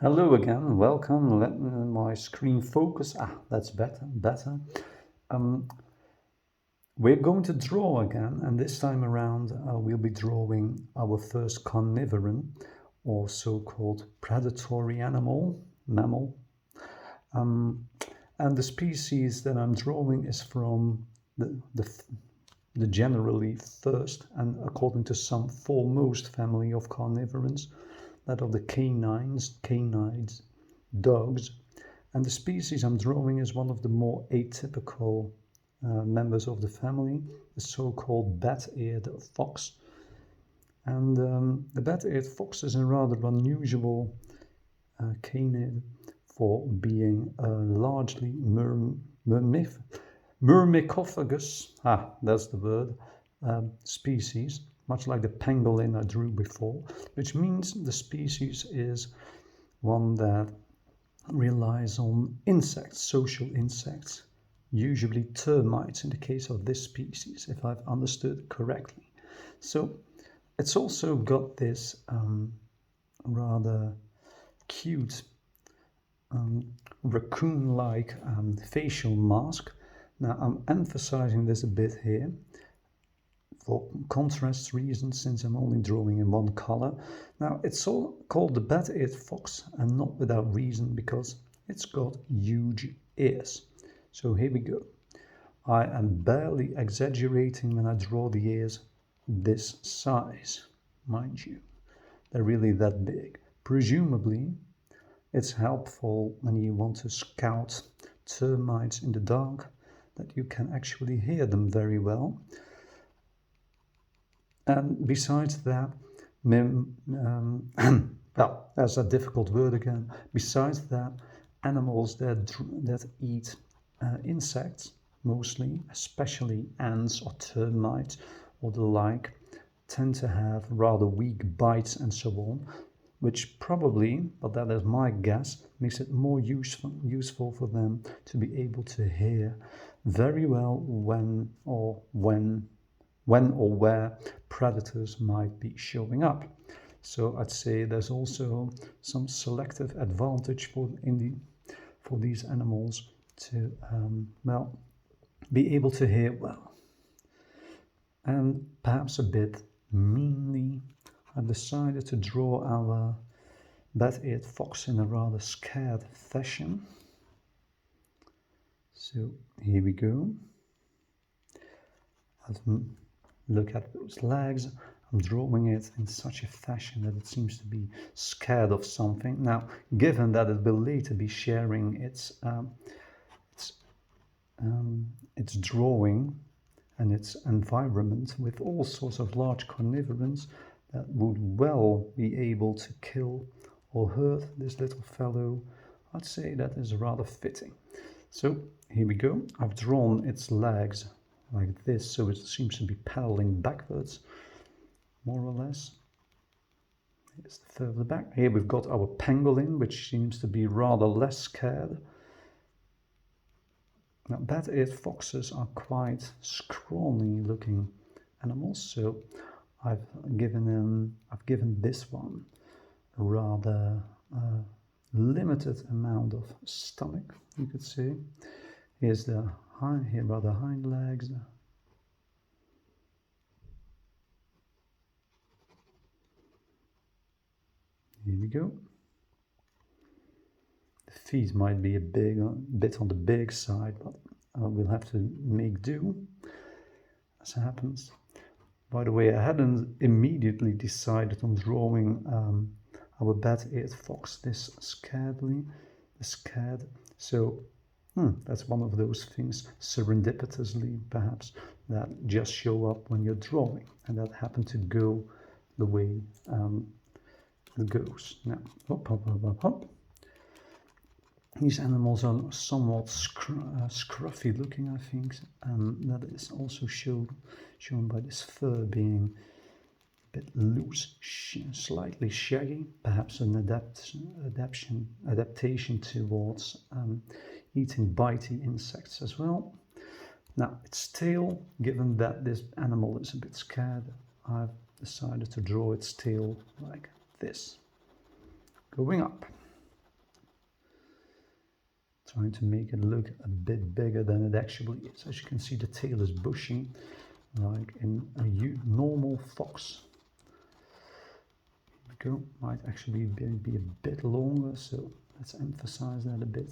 Hello again, welcome. Let my screen focus. That's better. Um, we're going to draw again, and this time around we'll be drawing our first carnivoran, or so-called predatory mammal. And the species that I'm drawing is from the generally first and, according to some, foremost family of carnivorans, that of the canids, dogs. And the species I'm drawing is one of the more atypical members of the family, the so-called bat-eared fox. And the bat-eared fox is a rather unusual canid for being a largely myrmecophagous, that's the word, species, much like the pangolin I drew before, which means the species is one that relies on insects, social insects, usually termites in the case of this species, if I've understood correctly. So it's also got this rather cute raccoon-like facial mask. Now I'm emphasizing this a bit here for contrast reasons, since I'm only drawing in one color. Now it's all called the bat-eared fox, and not without reason, because it's got huge ears. So here we go. I am barely exaggerating when I draw the ears this size, mind you. They're really that big. Presumably it's helpful when you want to scout termites in the dark, that you can actually hear them very well. And besides that, well, that's a difficult word again. Besides that, animals that eat insects, mostly, especially ants or termites or the like, tend to have rather weak bites and so on, which probably, but that is my guess, makes it more useful for them to be able to hear very well when or where predators might be showing up. So I'd say there's also some selective advantage for these animals to be able to hear well. And perhaps a bit meanly, I've decided to draw our bat-eared fox in a rather scared fashion. So here we go. Look at those legs. I'm drawing it in such a fashion that it seems to be scared of something. Now, given that it will later be sharing its drawing and its environment with all sorts of large carnivorans that would well be able to kill or hurt this little fellow, I'd say that is rather fitting. So here we go. I've drawn its legs like this, so it seems to be pedaling backwards, more or less. Here's the further back. Here we've got our pangolin, which seems to be rather less scared. Now, bat-eared foxes are quite scrawny looking animals, so I've given this one a rather limited amount of stomach, you could say. Here's the hind legs. Here we go. The feet might be a bit on the big side, but we'll have to make do, as happens. By the way, I hadn't immediately decided on drawing our bat-eared fox this scared. So that's one of those things, serendipitously perhaps, that just show up when you're drawing, and that happened to go the way it goes. Now, hop. These animals are somewhat scruffy looking, I think, and that is also shown by this fur being a bit loose, slightly shaggy, perhaps an adaptation towards eating bitey insects as well. Now, its tail, given that this animal is a bit scared, I've decided to draw its tail like this, going up. trying to make it look a bit bigger than it actually is. As you can see, the tail is bushy, like in a normal fox. Here we go. Might actually be a bit longer, so let's emphasize that a bit.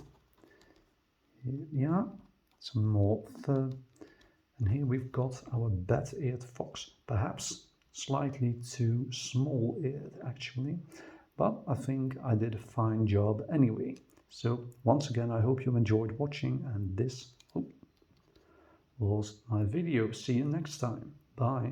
Here, yeah, some more fur. And here we've got our bat-eared fox, perhaps slightly too small-eared actually, but I think I did a fine job anyway. So once again, I hope you enjoyed watching, and this was my video. See you next time. Bye.